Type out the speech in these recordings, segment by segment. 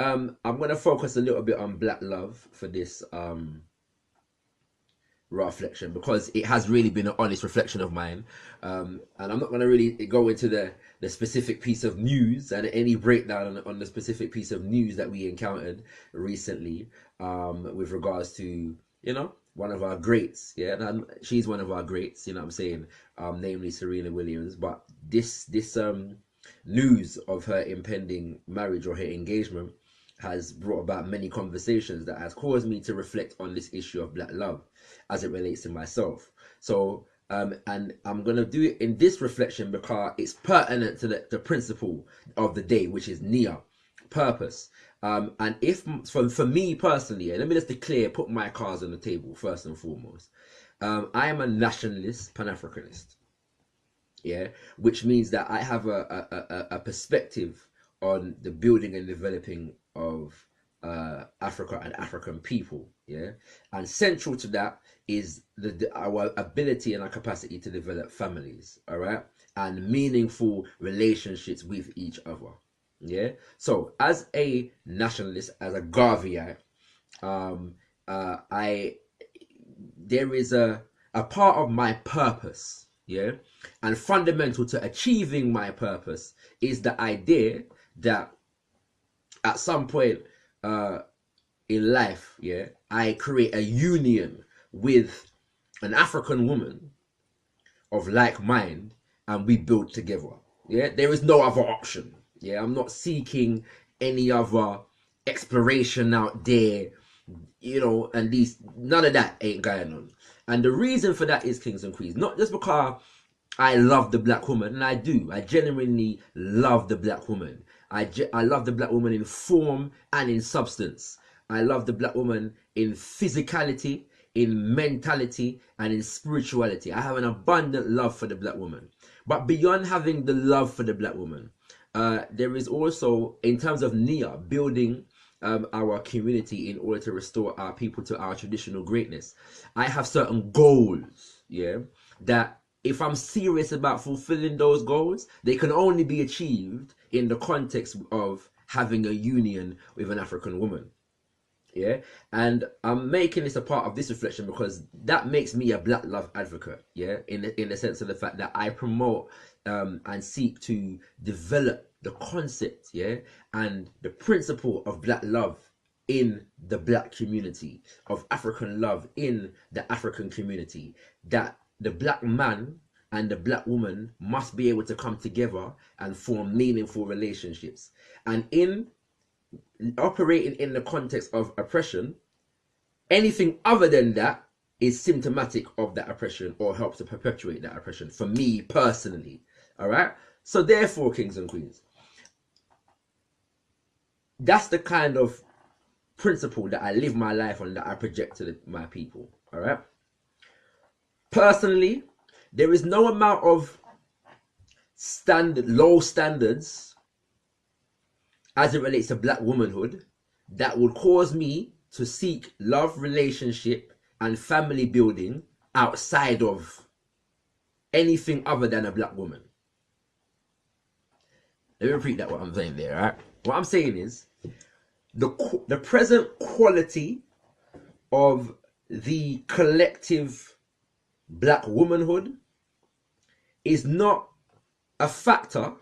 I'm gonna focus a little bit on black love for this reflection because it has really been an honest reflection of mine. And I'm not going to really go into the specific piece of news and any breakdown on the specific piece of news that we encountered recently with regards to, one of our greats. Yeah, and she's one of our greats, you know what I'm saying? Namely Serena Williams. But this news of her impending marriage or her engagement has brought about many conversations that has caused me to reflect on this issue of black love as it relates to myself. So and I'm going to do it in this reflection because it's pertinent to the principle of the day, which is Nia, purpose. And if for me personally, let me just declare, put my cards on the table first and foremost. I am a nationalist, Pan-Africanist. Yeah, which means that I have a perspective on the building and developing of Africa and African people. Yeah, and central to that is our ability and our capacity to develop families. All right, and meaningful relationships with each other. Yeah. So as a nationalist, as a Garveyite, I there is a part of my purpose. Yeah, and fundamental to achieving my purpose is the idea that at some point in life, yeah, I create a union with an African woman of like mind and we build together. Yeah, there is no other option. Yeah, I'm not seeking any other exploration out there, and these none of that ain't going on. And the reason for that is, kings and queens, not just because I love the black woman, and I do. I genuinely love the black woman. I love the black woman in form and in substance. I love the black woman in physicality, in mentality, and in spirituality. I have an abundant love for the black woman. But beyond having the love for the black woman, there is also, in terms of Nia, building our community in order to restore our people to our traditional greatness. I have certain goals, yeah, that if I'm serious about fulfilling those goals, they can only be achieved in the context of having a union with an African woman. Yeah, and I'm making this a part of this reflection because that makes me a black love advocate. Yeah, in the sense of the fact that I promote and seek to develop the concept, yeah, and the principle of black love in the black community, of African love in the African community, that the black man and the black woman must be able to come together and form meaningful relationships. And in operating in the context of oppression, anything other than that is symptomatic of that oppression or helps to perpetuate that oppression for me personally. All right. So therefore, kings and queens, that's the kind of principle that I live my life on, that I project to my people. All right. Personally, there is no amount of low standards as it relates to black womanhood that would cause me to seek love, relationship, and family building outside of anything other than a black woman. Let me repeat that, what I'm saying there, right? What I'm saying is the present quality of the collective black womanhood is not a factor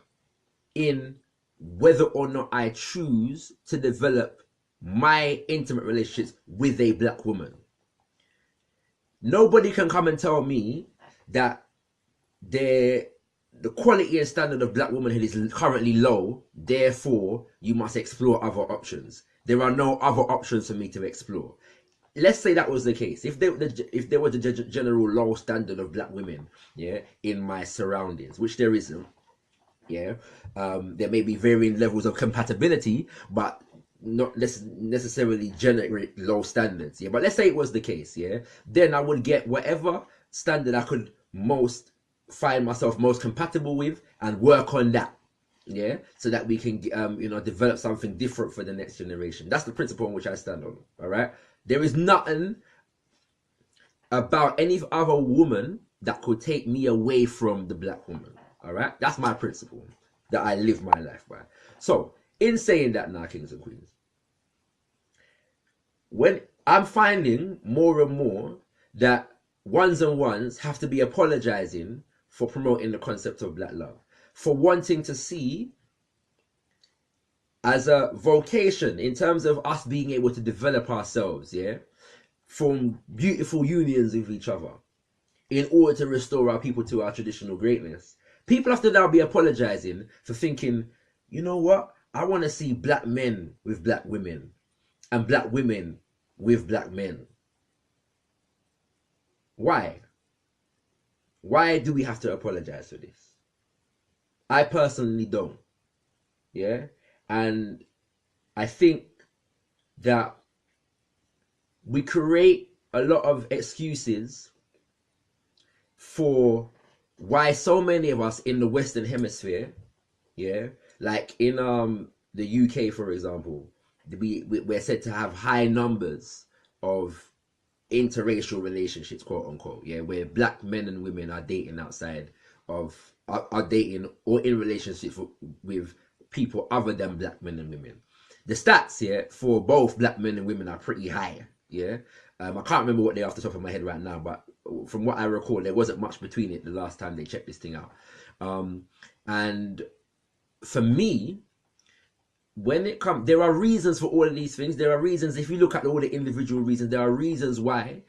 in whether or not I choose to develop my intimate relationships with a black woman. Nobody can come and tell me that the quality and standard of black womanhood is currently low, therefore you must explore other options. There are no other options for me to explore. Let's say that was the case. If there was a general low standard of black women, yeah, in my surroundings, which there isn't, yeah, there may be varying levels of compatibility, but not necessarily generate low standards. Yeah, but let's say it was the case. Yeah, then I would get whatever standard I could most find myself most compatible with and work on that. Yeah, so that we can develop something different for the next generation. That's the principle on which I stand on. All right, there is nothing about any other woman that could take me away from the black woman. All right, that's my principle that I live my life by. So in saying that, now, kings and queens, when I'm finding more and more that ones and ones have to be apologizing for promoting the concept of black love, for wanting to see as a vocation in terms of us being able to develop ourselves, yeah, from beautiful unions with each other in order to restore our people to our traditional greatness. People have to now be apologizing for thinking, you know what, I want to see black men with black women and black women with black men. Why? Why do we have to apologize for this? I personally don't. Yeah? And I think that we create a lot of excuses for why so many of us in the Western Hemisphere, yeah, like in the UK, for example, we're said to have high numbers of interracial relationships, quote unquote, yeah, where black men and women are dating outside of are dating or in relationships with people other than black men and women. The stats here for both black men and women are pretty high, yeah. I can't remember what they are off the top of my head right now, but from what I recall, there wasn't much between it the last time they checked this thing out. And for me, when it comes, there are reasons for all of these things. There are reasons, if you look at all the individual reasons, there are reasons why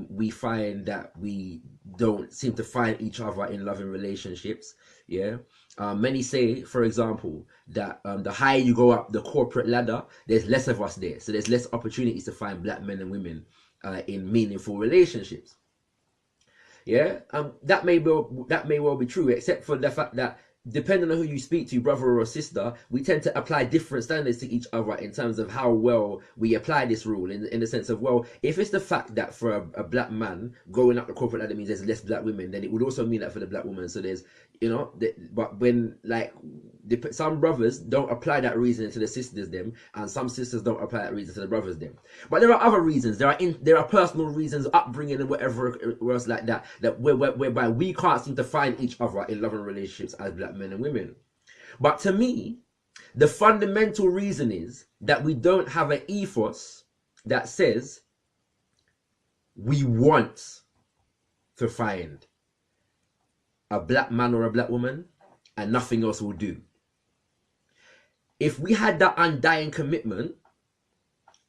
we find that we don't seem to find each other in loving relationships. Yeah. Many say, for example, that the higher you go up the corporate ladder, there's less of us there. So there's less opportunities to find black men and women in meaningful relationships. Yeah, that may well be true, except for the fact that depending on who you speak to, brother or sister, we tend to apply different standards to each other in terms of how well we apply this rule. In the sense of, well, if it's the fact that for a black man going up the corporate ladder means there's less black women, then it would also mean that for the black woman. So there's, but when like some brothers don't apply that reason to the sisters them, and some sisters don't apply that reason to the brothers them. But there are other reasons. There are personal reasons, upbringing and whatever else like that whereby we can't seem to find each other in loving relationships as black men and women. But to me, the fundamental reason is that we don't have an ethos that says we want to find a black man or a black woman and nothing else will do. If we had that undying commitment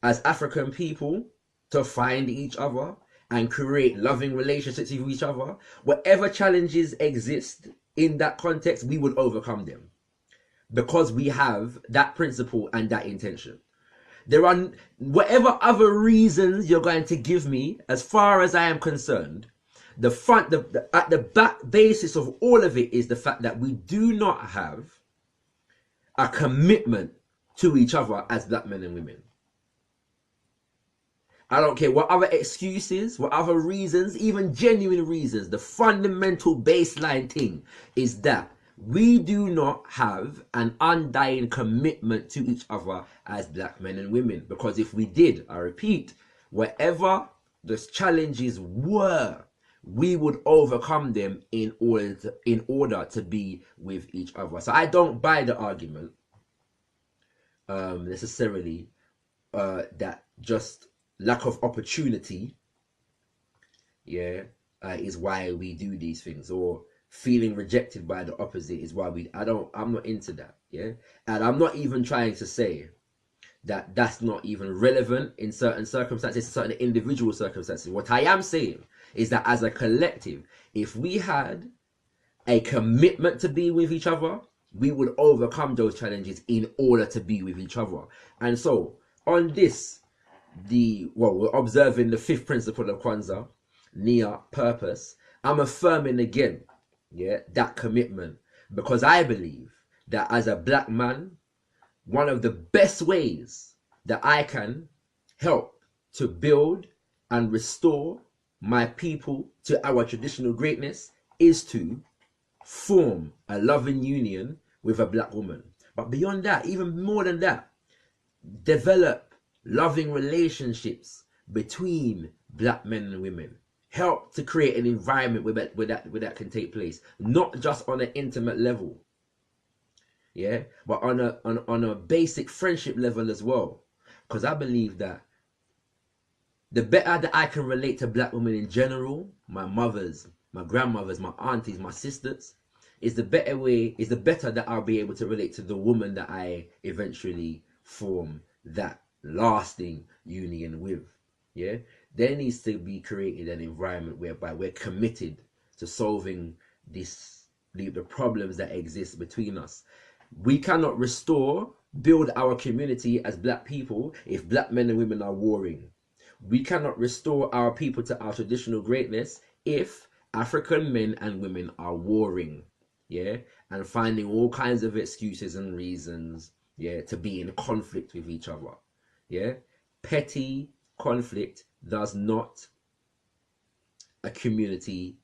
as African people to find each other and create loving relationships with each other, whatever challenges exist in that context, we would overcome them because we have that principle and that intention. There are whatever other reasons you're going to give me, as far as I am concerned, at the back basis of all of it is the fact that we do not have a commitment to each other as black men and women. I don't care what other excuses, what other reasons, even genuine reasons. The fundamental baseline thing is that we do not have an undying commitment to each other as black men and women. Because if we did, I repeat, whatever the challenges were, we would overcome them in order to be with each other. So I don't buy the argument necessarily that just lack of opportunity, yeah, is why we do these things, or feeling rejected by the opposite is why I'm not into that, yeah. And I'm not even trying to say that that's not even relevant in certain circumstances, certain individual circumstances. What I am saying is that as a collective, if we had a commitment to be with each other, we would overcome those challenges in order to be with each other. And so on this, we're observing the fifth principle of Kwanzaa, Nia, purpose. I'm affirming again, yeah, that commitment, because I believe that as a black man, one of the best ways that I can help to build and restore my people to our traditional greatness is to form a loving union with a black woman. But beyond that, even more than that, develop loving relationships between black men and women. Help to create an environment where that can take place, not just on an intimate level, but on a basic friendship level as well. Because I believe that the better that I can relate to black women in general, my mothers, my grandmothers, my aunties, my sisters, is the better that I'll be able to relate to the woman that I eventually form that lasting union with. Yeah, there needs to be created an environment whereby we're committed to solving the problems that exist between us. We cannot build our community as black people if black men and women are warring. We cannot restore our people to our traditional greatness if African men and women are warring, yeah, and finding all kinds of excuses and reasons, yeah, to be in conflict with each other, yeah. Petty conflict does not a community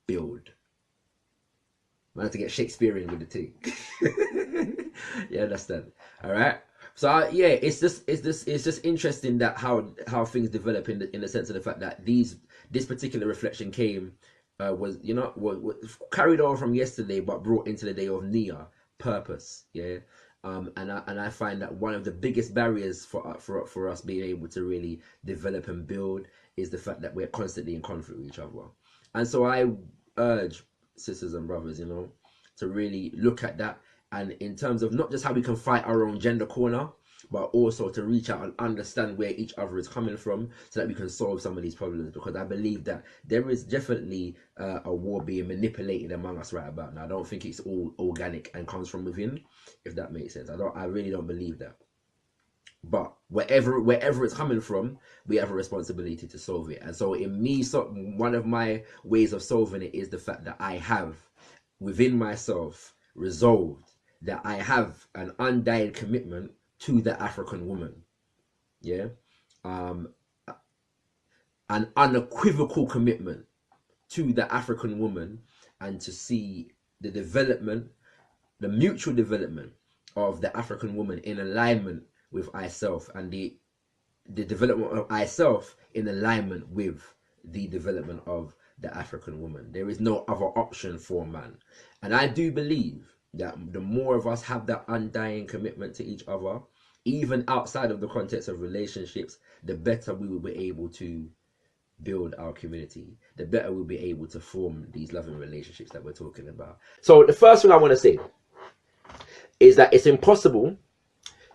build. I have to get Shakespearean with the thing. You understand? All right. So yeah, it's just interesting that how things develop in the sense of the fact that this particular reflection came was was carried on from yesterday, but brought into the day of Nia, purpose. Yeah. And I find that one of the biggest barriers for us being able to really develop and build is the fact that we're constantly in conflict with each other. And so I urge sisters and brothers, to really look at that, and in terms of not just how we can fight our own gender corner, but also to reach out and understand where each other is coming from so that we can solve some of these problems, because I believe that there is definitely a war being manipulated among us right about now. I don't think it's all organic and comes from within, if that makes sense. I really don't believe that. But wherever it's coming from, we have a responsibility to solve it. And so in me, one of my ways of solving it is the fact that I have within myself resolved that I have an undying commitment to the African woman. Yeah. An unequivocal commitment to the African woman, and to see the development, the mutual development of the African woman in alignment with myself, and the development of myself in alignment with the development of the African woman. There is no other option for man. And I do believe that the more of us have that undying commitment to each other, even outside of the context of relationships, the better we will be able to build our community, the better we'll be able to form these loving relationships that we're talking about. So the first thing I want to say is that it's impossible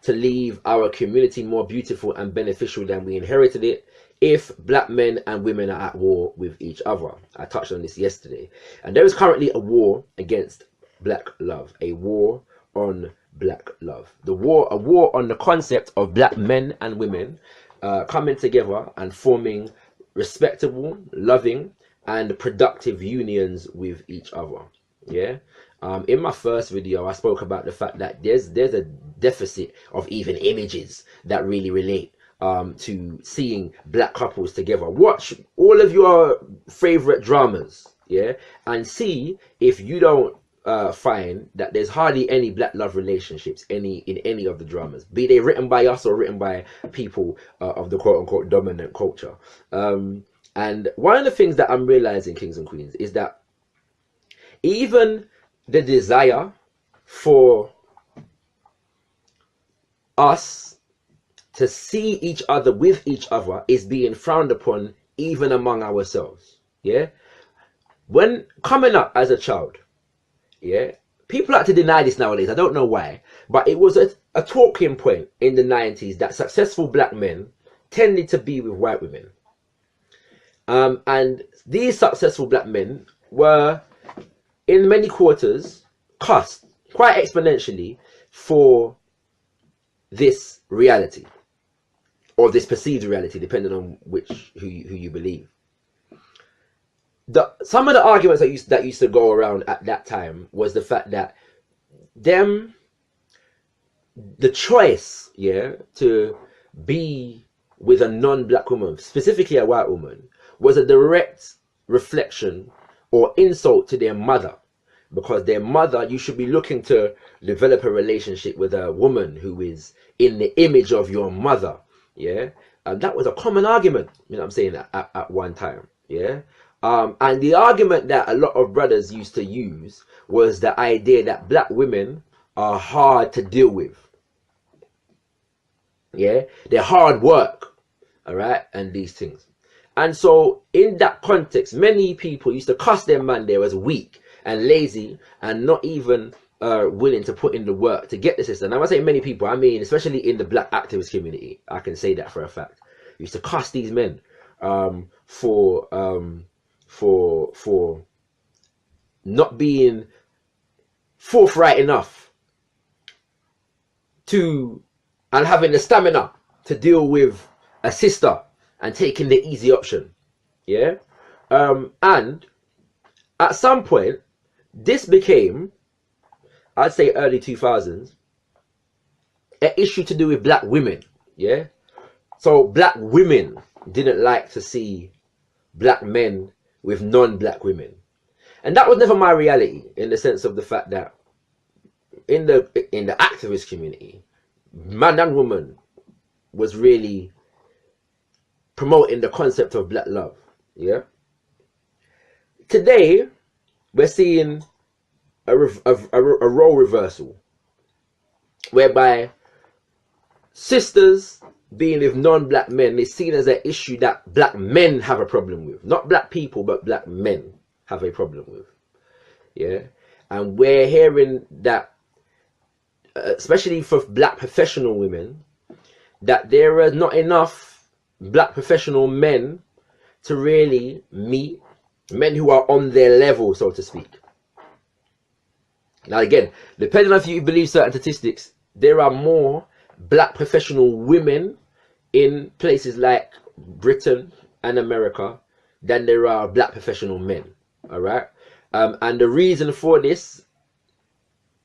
to leave our community more beautiful and beneficial than we inherited it if black men and women are at war with each other. I touched on this yesterday. And there is currently a war against black love, a war on black love. A war on the concept of black men and women coming together and forming respectable, loving, and productive unions with each other. Yeah. In my first video, I spoke about the fact that there's a deficit of even images that really relate to seeing black couples together. Watch all of your favorite dramas, yeah, and see if you don't find that there's hardly any black love relationships in any of the dramas, be they written by us or written by people of the quote-unquote dominant culture. And one of the things that I'm realizing, kings and queens, is that even the desire for us to see each other with each other is being frowned upon even among ourselves. Yeah. When coming up as a child, yeah, people like to deny this nowadays. I don't know why, but it was a talking point in the 90s that successful black men tended to be with white women. And these successful black men were, in many quarters, cussed quite exponentially for this reality, or this perceived reality, depending on who you believe. Some of the arguments that used to go around at that time was the fact that the choice, yeah, to be with a non-black woman, specifically a white woman, was a direct reflection or insult to their mother, because their mother, you should be looking to develop a relationship with a woman who is in the image of your mother. Yeah. And that was a common argument, you know what I'm saying, at one time. Yeah. And the argument that a lot of brothers used to use was the idea that black women are hard to deal with. Yeah. They're hard work. all right, and these things. And so in that context, many people used to cuss their man there as weak and lazy and not even willing to put in the work to get the system. Now, when I say many people, I mean especially in the black activist community. I can say that for a fact. Used to cuss these men for not being forthright enough to and having the stamina to deal with a sister and taking the easy option. Yeah. And at some point this became, I'd say early 2000s, an issue to do with black women. Yeah. So black women didn't like to see black men with non-black women. And that was never my reality, in the sense of the fact that in the activist community, man and woman was really promoting the concept of black love. Yeah. Today, we're seeing a role reversal, whereby sisters being with non-black men is seen as an issue that black men have a problem with. Not black people, but black men have a problem with. Yeah. And we're hearing that, especially for black professional women, that there are not enough black professional men to really meet men who are on their level, so to speak. Now again, depending on if you believe certain statistics, there are more black professional women in places like Britain and America than there are black professional men. All right. And the reason for this,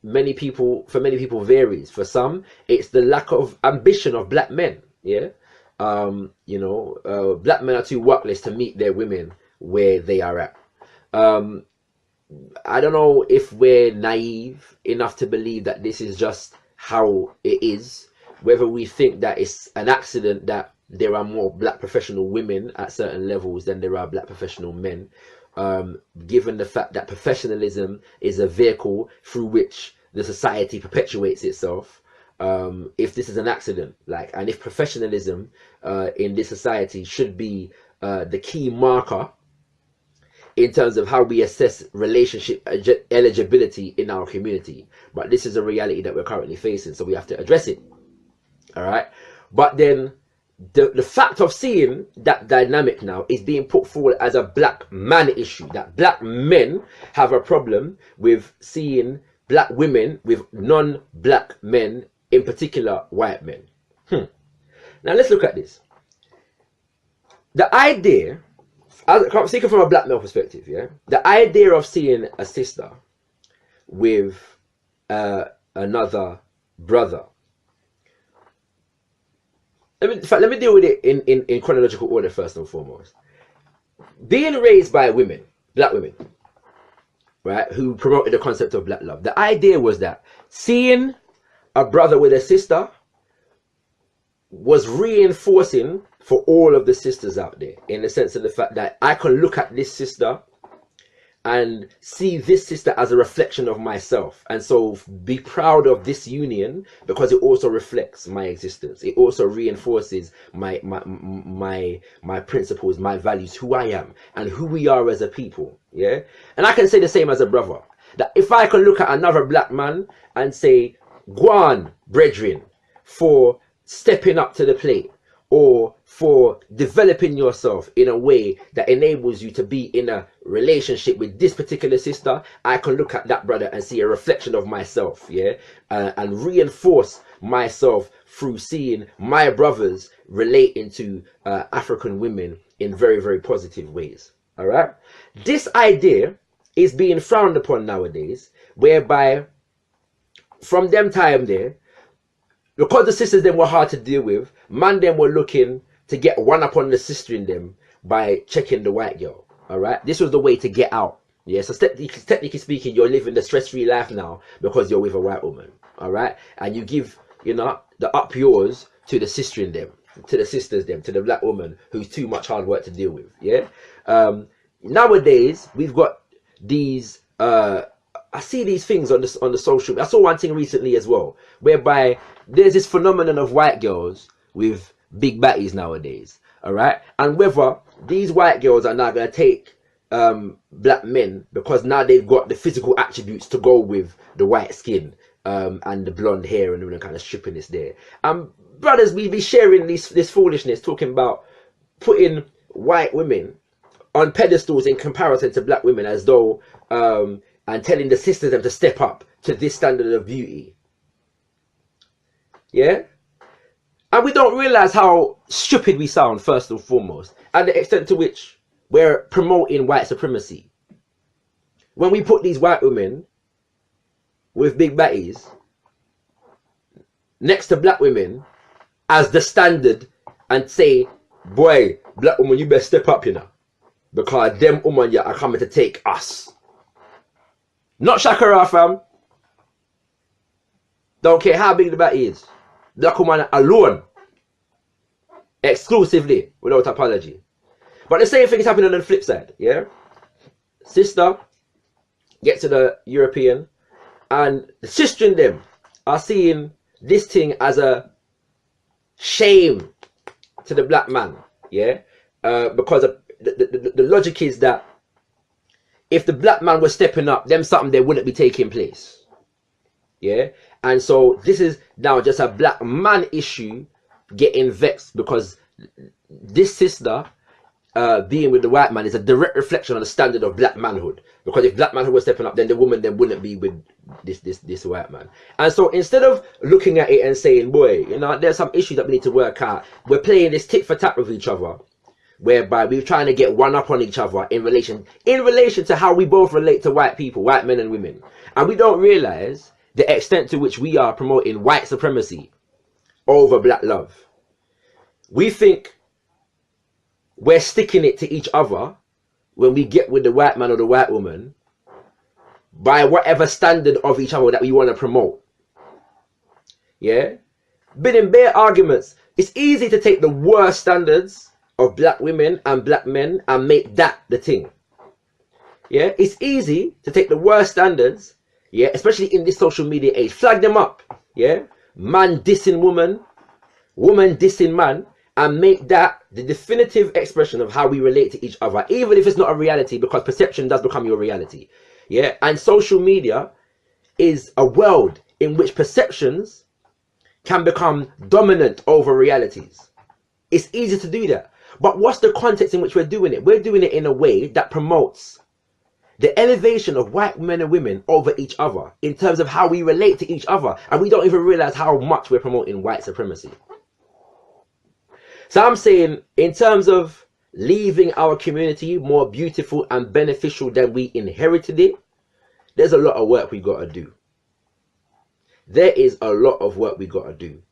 for many people varies. For some, it's the lack of ambition of black men. Yeah. Black men are too workless to meet their women where they are at. I don't know if we're naive enough to believe that this is just how it is, whether we think that it's an accident that there are more black professional women at certain levels than there are black professional men, given the fact that professionalism is a vehicle through which the society perpetuates itself. If this is an accident, and if professionalism in this society should be the key marker in terms of how we assess relationship eligibility in our community. But this is a reality that we're currently facing, so we have to address it. All right. But then the fact of seeing that dynamic now is being put forward as a black man issue, that black men have a problem with seeing black women with non-black men, in particular white men. Now let's look at this. The idea, I'm speaking from a black male perspective, yeah, the idea of seeing a sister with another brother. Let me deal with it in chronological order first and foremost. Being raised by women, black women, right, who promoted the concept of black love. The idea was that seeing a brother with a sister was reinforcing for all of the sisters out there, in the sense of the fact that I can look at this sister and see this sister as a reflection of myself, and so be proud of this union, because it also reflects my existence. It also reinforces my principles, my values, who I am and who we are as a people. Yeah. And I can say the same as a brother, that if I can look at another black man and say, Guan, brethren, for stepping up to the plate, or for developing yourself in a way that enables you to be in a relationship with this particular sister, I can look at that brother and see a reflection of myself, yeah, and reinforce myself through seeing my brothers relating to African women in very, very positive ways. All right. This idea is being frowned upon nowadays, whereby from them time there, because the sisters then were hard to deal with, man them were looking to get one up on the sister in them by checking the white girl. All right. This was the way to get out. Yeah. So technically speaking, you're living the stress-free life now because you're with a white woman. All right. And you give, the up yours to the sister in them, to the sisters them, to the black woman who's too much hard work to deal with. Yeah. Nowadays we've got these, I see these things on the social. I saw one thing recently as well, whereby there's this phenomenon of white girls with big batties nowadays. all right, and whether these white girls are now going to take black men because now they've got the physical attributes to go with the white skin and the blonde hair and all the kind of strippiness there. Brothers, we be sharing this foolishness, talking about putting white women on pedestals in comparison to black women, as though and telling the sisters them to step up to this standard of beauty. Yeah, and we don't realize how stupid we sound, first and foremost, and the extent to which we're promoting white supremacy. When we put these white women with big batties next to black women as the standard and say, boy, black woman, you better step up, you know, because them woman are coming to take us. Not ShakaRa, fam. Don't care how big the batty is. Black woman alone, exclusively, without apology. But the same thing is happening on the flip side, yeah? Sister gets to the European, and the sister and them are seeing this thing as a shame to the black man, yeah? Because of the logic is that if the black man was stepping up, then something there wouldn't be taking place, yeah? And so this is now just a black man issue getting vexed because this sister being with the white man is a direct reflection on the standard of black manhood. Because if black manhood was stepping up, then the woman then wouldn't be with this white man. And so instead of looking at it and saying, boy, you know, there's some issues that we need to work out, we're playing this tit for tat with each other, whereby we're trying to get one up on each other in relation to how we both relate to white people, white men and women. And we don't realize the extent to which we are promoting white supremacy over black love. We think we're sticking it to each other when we get with the white man or the white woman by whatever standard of each other that we want to promote. Yeah? Been in bare arguments. It's easy to take the worst standards of black women and black men and make that the thing. Yeah? It's easy to take the worst standards, yeah, especially in this social media age. Flag them up. Yeah? Man dissing woman, woman dissing man, and make that the definitive expression of how we relate to each other, even if it's not a reality, because perception does become your reality. Yeah, and social media is a world in which perceptions can become dominant over realities. It's easy to do that. But what's the context in which we're doing it? We're doing it in a way that promotes the elevation of white men and women over each other in terms of how we relate to each other. And we don't even realize how much we're promoting white supremacy. So I'm saying, in terms of leaving our community more beautiful and beneficial than we inherited it, there's a lot of work we got to do. There is a lot of work we got to do.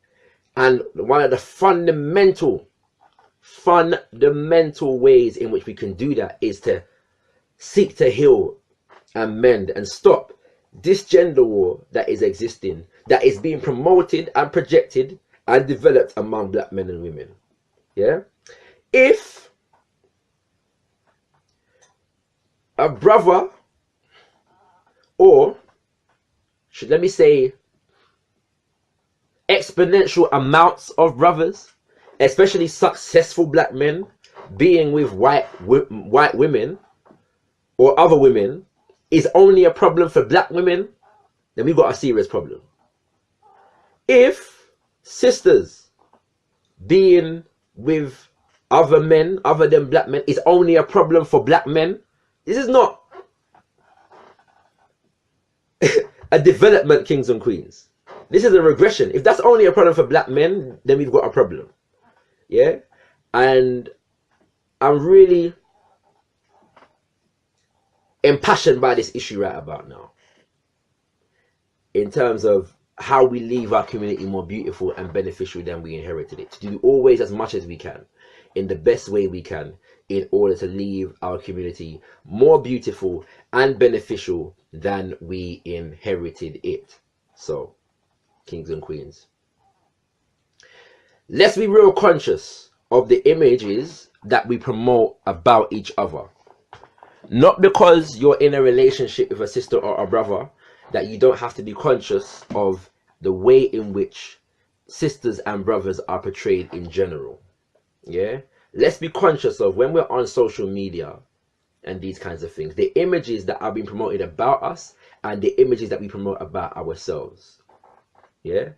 And one of the fundamental ways in which we can do that is to seek to heal and mend and stop this gender war that is existing, that is being promoted and projected and developed among black men and women. Yeah, if a brother, or let me say exponential amounts of brothers, especially successful black men, being with white women or other women is only a problem for black women, then we've got a serious problem. If sisters being with other men other than black men is only a problem for black men, this is not a development, kings and queens. This is a regression. If that's only a problem for black men, then we've got a problem. Yeah, and I'm really impassioned by this issue right about now, in terms of how we leave our community more beautiful and beneficial than we inherited it. To do always as much as we can, in the best way we can, in order to leave our community more beautiful and beneficial than we inherited it. So, kings and queens, let's be real conscious of the images that we promote about each other. Not because you're in a relationship with a sister or a brother that you don't have to be conscious of the way in which sisters and brothers are portrayed in general. Yeah, let's be conscious of when we're on social media and these kinds of things, the images that are being promoted about us and the images that we promote about ourselves. Yeah,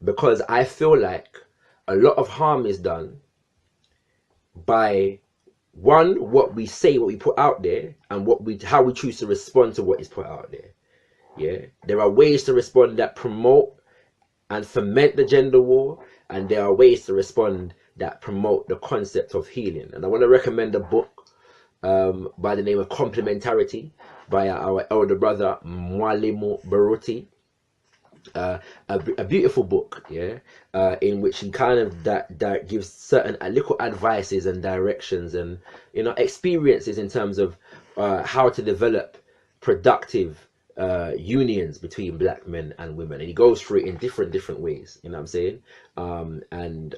because I feel like a lot of harm is done by one, what we say, what we put out there, and how we choose to respond to what is put out there. Yeah, there are ways to respond that promote and foment the gender war, and there are ways to respond that promote the concept of healing. And I want to recommend a book by the name of Complementarity by our elder brother Mwalimu Baruti. A beautiful book, yeah, in which he kind of that gives certain little advices and directions and experiences in terms of how to develop productive unions between black men and women, and he goes through it in different ways, you know what I'm saying, and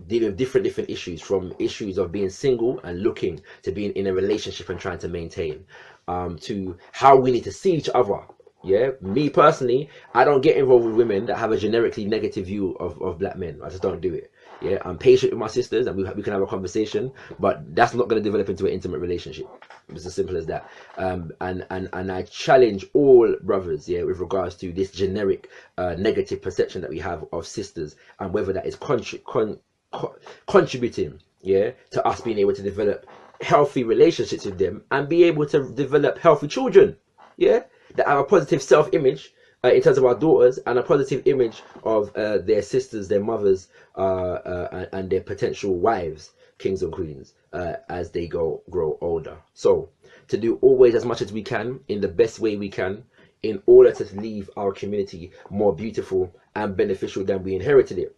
dealing with different issues, from issues of being single and looking to being in a relationship and trying to maintain, to how we need to see each other. Yeah, me personally, I don't get involved with women that have a generically negative view of black men. I just don't do it. Yeah, I'm patient with my sisters, and we can have a conversation, but that's not going to develop into an intimate relationship. It's as simple as that. And I challenge all brothers, yeah, with regards to this generic negative perception that we have of sisters, and whether that is contributing, yeah, to us being able to develop healthy relationships with them and be able to develop healthy children. Yeah, that have a positive self-image in terms of our daughters, and a positive image of their sisters, their mothers, and their potential wives, kings and queens, as they grow older. So to do always as much as we can in the best way we can, in order to leave our community more beautiful and beneficial than we inherited it.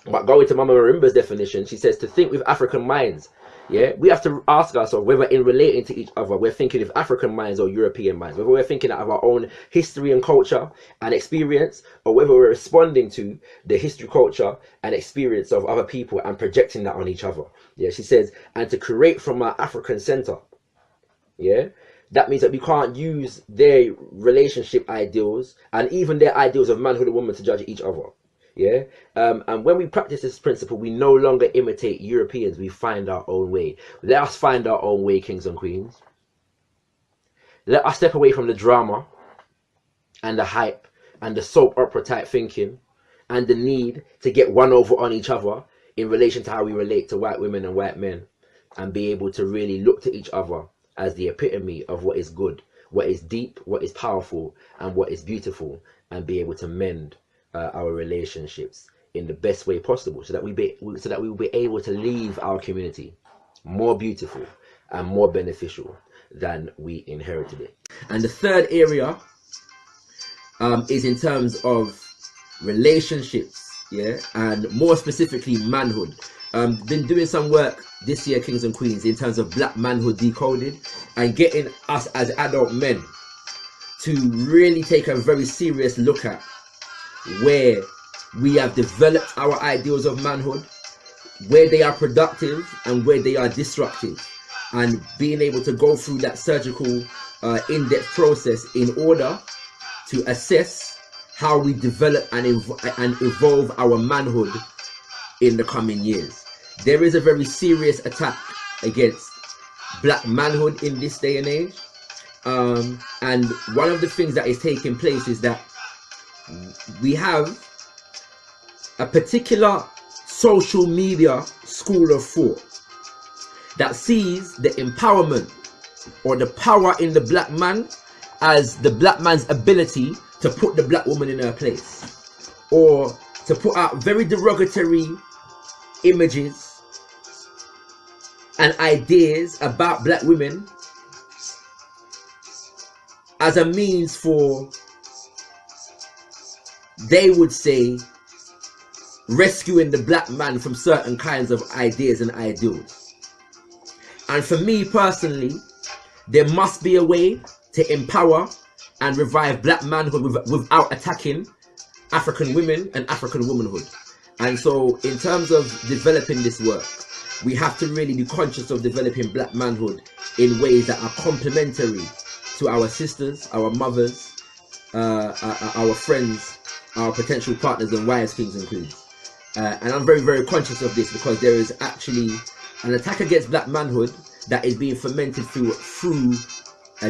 But going to Mama Marimba's definition, she says to think with African minds. Yeah, we have to ask ourselves whether in relating to each other we're thinking of African minds or European minds, whether we're thinking out of our own history and culture and experience, or whether we're responding to the history, culture and experience of other people and projecting that on each other. Yeah, she says, and to create from our African center. Yeah, that means that we can't use their relationship ideals and even their ideals of manhood and woman to judge each other. Yeah, and when we practice this principle, we no longer imitate Europeans, we find our own way. Let us find our own way, kings and queens. Let us step away from the drama and the hype and the soap opera type thinking and the need to get one over on each other in relation to how we relate to white women and white men, and be able to really look to each other as the epitome of what is good, what is deep, what is powerful, and what is beautiful, and be able to mend our relationships in the best way possible, so that we will be able to leave our community more beautiful and more beneficial than we inherited it. And the third area is in terms of relationships, yeah, and more specifically manhood. Been doing some work this year, kings and queens, in terms of black manhood decoded, and getting us as adult men to really take a very serious look at where we have developed our ideals of manhood, where they are productive and where they are disruptive, and being able to go through that surgical in-depth process in order to assess how we develop and evolve our manhood in the coming years. There is a very serious attack against black manhood in this day and age, and one of the things that is taking place is that we have a particular social media school of thought that sees the empowerment or the power in the black man as the black man's ability to put the black woman in her place, or to put out very derogatory images and ideas about black women as a means for, they would say, rescuing the black man from certain kinds of ideas and ideals. And for me personally, there must be a way to empower and revive black manhood without attacking African women and African womanhood. And so in terms of developing this work, we have to really be conscious of developing black manhood in ways that are complementary to our sisters, our mothers, our friends, our potential partners and wives, kings and queens. and I'm very, very conscious of this, because there is actually an attack against black manhood that is being fomented through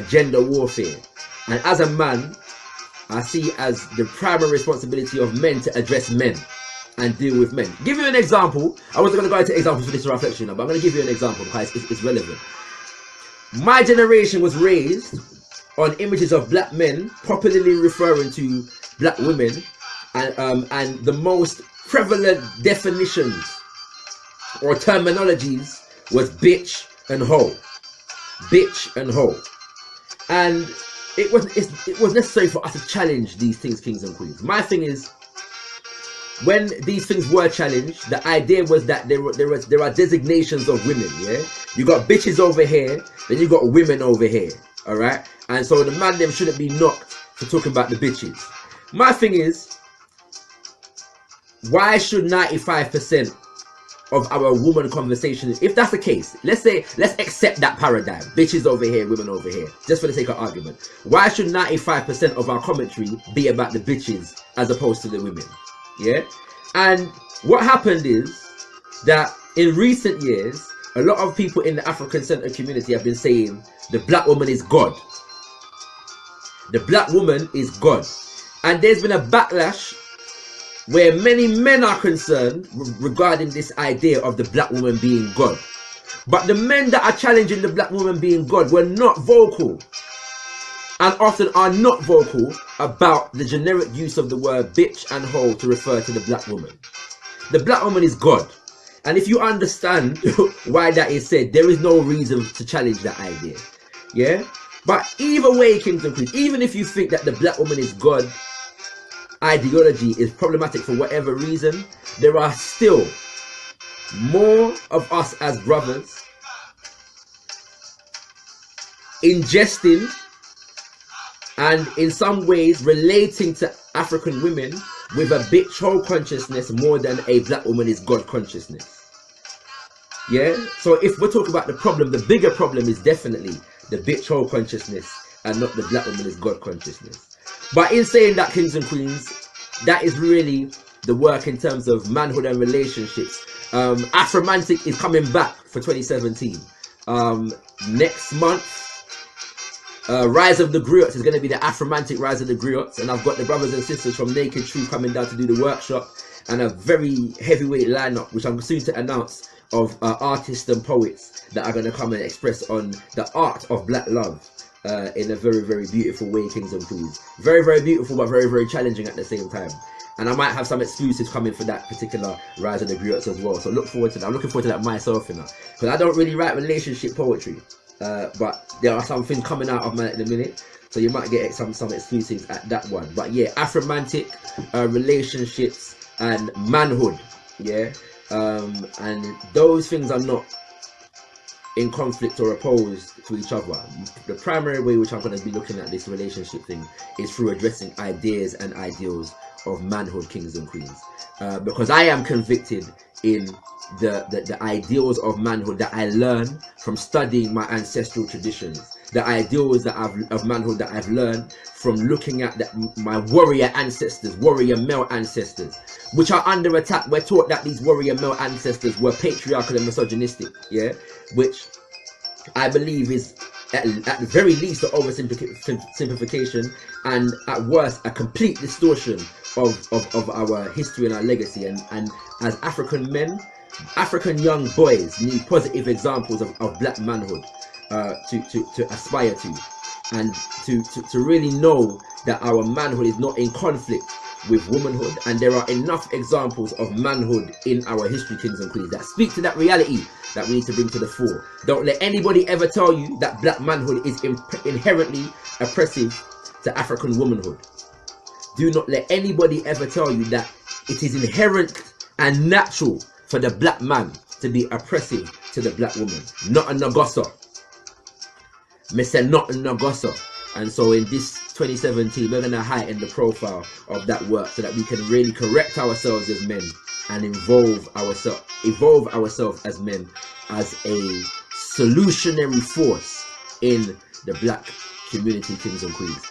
gender warfare. And as a man, I see as the primary responsibility of men to address men and deal with men. Give you an example. I wasn't going to go into examples for this reflection, but I'm going to give you an example because it's relevant. My generation was raised on images of black men popularly referring to black women, and the most prevalent definitions or terminologies was bitch and hoe. Bitch and hoe. And it was necessary for us to challenge these things, kings and queens. My thing is, when these things were challenged, the idea was that there are designations of women. Yeah, you got bitches over here, then you got women over here. All right, and so the man them shouldn't be knocked for talking about the bitches. My thing is, why should 95% of our woman conversation, if that's the case, let's accept that paradigm, bitches over here, women over here, just for the sake of argument, why should 95% of our commentary be about the bitches as opposed to the women? Yeah, and what happened is that in recent years, a lot of people in the African-centered community have been saying the black woman is God. The black woman is God. And there's been a backlash where many men are concerned regarding this idea of the black woman being God. But the men that are challenging the black woman being God were not vocal, and often are not vocal about the generic use of the word bitch and hoe to refer to the black woman. The black woman is God. And if you understand why that is said, there is no reason to challenge that idea. Yeah? But either way, kings and queens, even if you think that the black woman is God ideology is problematic for whatever reason, there are still more of us as brothers ingesting and in some ways relating to African women with a bitch hoe consciousness more than a black woman is God consciousness. Yeah, so if we're talking about the problem, the bigger problem is definitely the bitch hoe consciousness and not the black woman is God consciousness. But in saying that, kings and queens, that is really the work in terms of manhood and relationships. Afromantic is coming back for 2017. Next month, Rise of the Griots is going to be the Afromantic Rise of the Griots, and I've got the brothers and sisters from Naked Truth coming down to do the workshop, and a very heavyweight lineup, which I'm soon to announce, of artists and poets that are going to come and express on the art of black love in a very, very beautiful way, kings and queens. Very, very beautiful, but very, very challenging at the same time. And I might have some exclusives coming for that particular Rise of the Griots as well. So look forward to that. I'm looking forward to that myself, you know, because I don't really write relationship poetry. But there are some things coming out of mine in a minute, so you might get some exclusives at that one. But yeah, Afromantic, relationships and manhood, yeah, and those things are not in conflict or opposed to each other. The primary way which I'm going to be looking at this relationship thing is through addressing ideas and ideals of manhood, kings and queens, because I am convicted in the ideals of manhood that I learn from studying my ancestral traditions, the ideals of manhood that I've learned from looking at my warrior ancestors, warrior male ancestors, which are under attack. We're taught that these warrior male ancestors were patriarchal and misogynistic, yeah, which I believe is at the very least an oversimplification, and at worst a complete distortion of our history and our legacy. And as African men, African young boys need positive examples of black manhood to aspire to, and to really know that our manhood is not in conflict with womanhood. And there are enough examples of manhood in our history, kings and queens, that speak to that reality that we need to bring to the fore. Don't let anybody ever tell you that black manhood is inherently oppressive to African womanhood. Do not let anybody ever tell you that it is inherent and natural for the black man to be oppressive to the black woman. Not a Nguzo. Me say not a Nguzo. And so in this 2017, we're going to heighten the profile of that work so that we can really correct ourselves as men and evolve ourselves as men as a solutionary force in the black community, kings and queens.